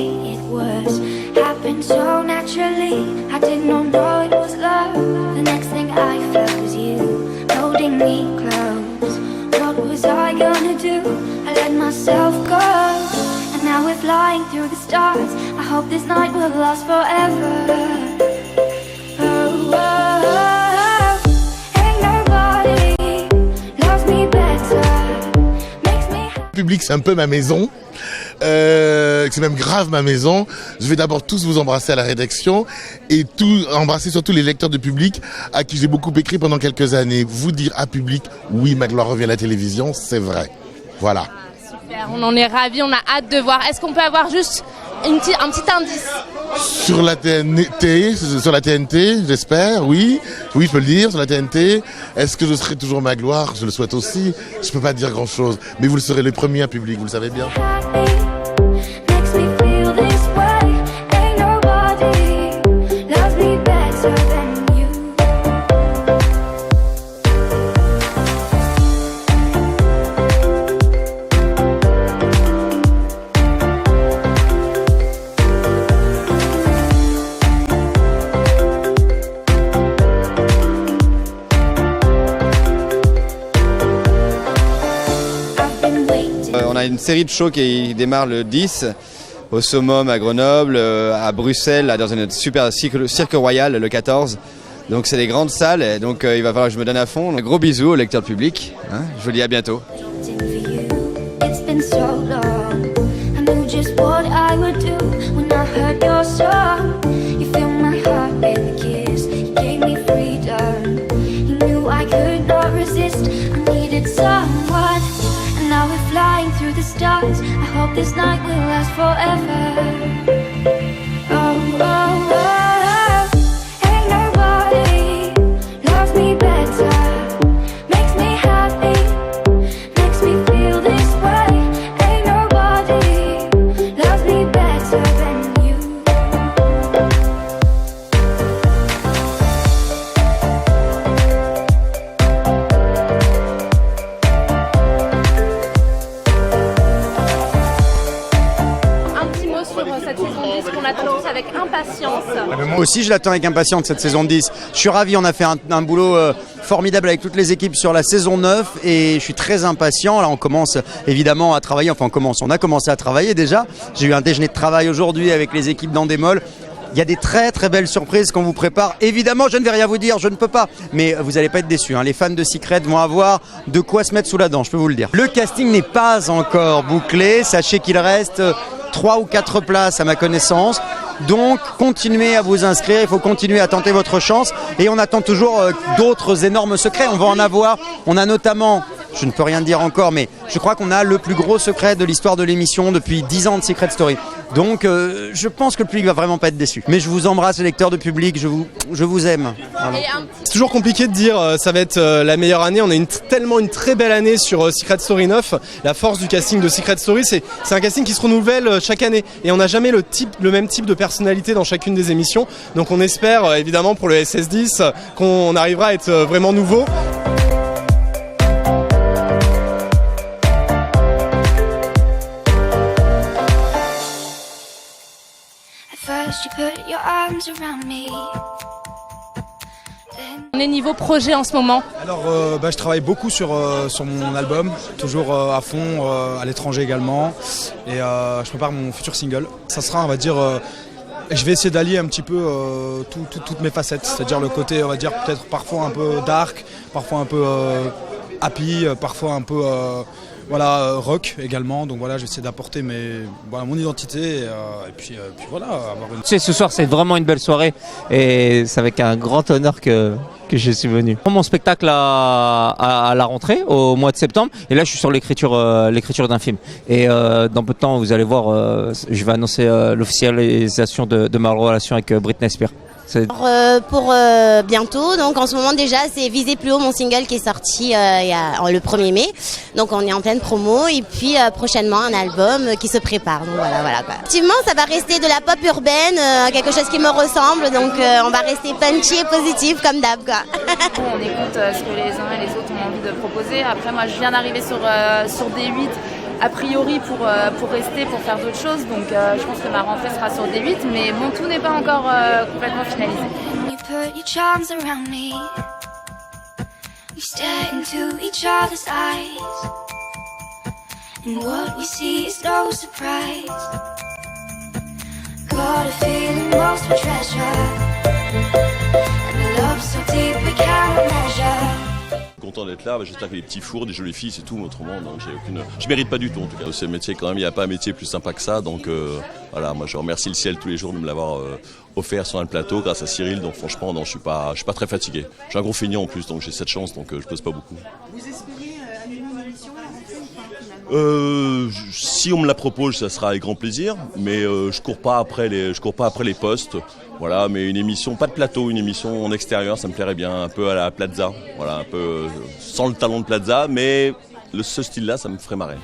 say it was. Happened so naturally, I did not know it was love. The next thing I felt was you, holding me close. What was I gonna do? I let myself go. And now we're flying through the stars. I hope this night will last forever. Oh, oh, oh. Ain't nobody loves me better. Makes me happy. Le public, c'est un peu ma maison. C'est même grave ma maison. Je vais d'abord tous vous embrasser à la rédaction et embrasser surtout les lecteurs de Public à qui j'ai beaucoup écrit pendant quelques années. Vous dire à Public, oui, Magloire revient à la télévision, c'est vrai. Voilà. Super, on en est ravis, on a hâte de voir. Est-ce qu'on peut avoir juste un petit indice? Sur la TNT, j'espère, oui. Oui, je peux le dire, sur la TNT. Est-ce que je serai toujours Magloire? Je le souhaite aussi. Je peux pas dire grand-chose, mais vous le serez les premiers à Public, vous le savez bien. Makes me feel this way. Ain't nobody loves me better than you. I've been waiting. On a une série de shows qui démarre le 10 au Summum à Grenoble, à Bruxelles, là, dans un super cirque royal le 14. Donc c'est des grandes salles, et donc il va falloir que je me donne à fond. Un gros bisou au lecteur public, hein. Je vous dis à bientôt. Waiting for you. It's been so long. I knew just what I would do when I heard your song. You filled my heart with a kiss. You gave me freedom. You knew I could not resist. I needed someone. And now we're flying through the stars. I hope this night will last forever. Oh, oh, oh. Ain't nobody loves me better. Makes me happy. Makes me feel this way. Ain't nobody loves me better than you. Un petit mot sur cette saison 10 qu'on attend tous avec impatience. Moi aussi, je l'attends avec impatience, cette saison 10. Je suis ravi, on a fait un boulot formidable avec toutes les équipes sur la saison 9 et je suis très impatient. Là, on commence évidemment à travailler, on a commencé à travailler déjà. J'ai eu un déjeuner de travail aujourd'hui avec les équipes d'Endemol. Il y a des très très belles surprises qu'on vous prépare. Évidemment, je ne vais rien vous dire, je ne peux pas. Mais vous n'allez pas être déçus, hein. Les fans de Secret vont avoir de quoi se mettre sous la dent, je peux vous le dire. Le casting n'est pas encore bouclé. Sachez qu'il reste 3 ou 4 places à ma connaissance. Donc, continuez à vous inscrire, il faut continuer à tenter votre chance. Et on attend toujours d'autres énormes secrets. On va en avoir. On a notamment, je ne peux rien dire encore, mais je crois qu'on a le plus gros secret de l'histoire de l'émission depuis 10 ans de Secret Story. Donc, je pense que le public va vraiment pas être déçu. Mais je vous embrasse, les lecteurs de Public, je vous aime. Voilà. C'est toujours compliqué de dire ça va être la meilleure année. On a tellement une très belle année sur Secret Story 9. La force du casting de Secret Story, c'est un casting qui se renouvelle chaque année. Et on n'a jamais le même type de personnalité dans chacune des émissions. Donc on espère évidemment pour le SS10 qu'on arrivera à être vraiment nouveau. First you put your arms around me. On est niveau projet en ce moment. Alors je travaille beaucoup sur mon album, toujours à fond, à l'étranger également. Et je prépare mon futur single. Ça sera, on va dire, je vais essayer d'allier un petit peu toutes mes facettes. C'est-à-dire le côté, on va dire, peut-être parfois un peu dark, parfois un peu happy, parfois un peu rock également. Donc voilà, j'essaie d'apporter mon identité et puis voilà. Ce soir, c'est vraiment une belle soirée et c'est avec un grand honneur que je suis venu. Mon spectacle à la rentrée au mois de septembre et là je suis sur l'écriture d'un film. Et dans peu de temps, vous allez voir, je vais annoncer l'officialisation de ma relation avec Britney Spears. Pour bientôt, donc en ce moment déjà c'est Viser plus haut, mon single qui est sorti le 1er mai, donc on est en pleine promo et puis prochainement un album qui se prépare, donc voilà quoi. Effectivement ça va rester de la pop urbaine, quelque chose qui me ressemble, donc on va rester punchy et positif comme d'hab quoi. On écoute ce que les uns et les autres ont envie de proposer. Après moi je viens d'arriver sur D8 a priori pour rester, pour faire d'autres choses. Donc je pense que ma rentrée sera sur D8, mais bon, tout n'est pas encore complètement finalisé. You put your charms around me. We stare into each other's eyes. And what we see is no surprise. Got a feeling lost for treasure. And a love so deep we cannot measure. Content d'être là, j'espère qu'il y a des petits fours, des jolies filles, c'est tout. Autrement, donc je mérite pas du tout en tout cas. C'est un métier quand même, il n'y a pas un métier plus sympa que ça. Donc voilà, moi je remercie le ciel tous les jours de me l'avoir offert sur un plateau grâce à Cyril. Donc franchement, non, je suis pas très fatigué. J'ai un gros feignant en plus, donc j'ai cette chance, donc je pose pas beaucoup. Vous espérez animer une émission à la rentrée ou pas finalement Si on me la propose, ça sera avec grand plaisir, mais je cours pas après les postes. Voilà, mais une émission, pas de plateau, une émission en extérieur, ça me plairait bien, un peu à la Plaza. Voilà, un peu sans le talent de Plaza, mais ce style-là, ça me ferait marrer.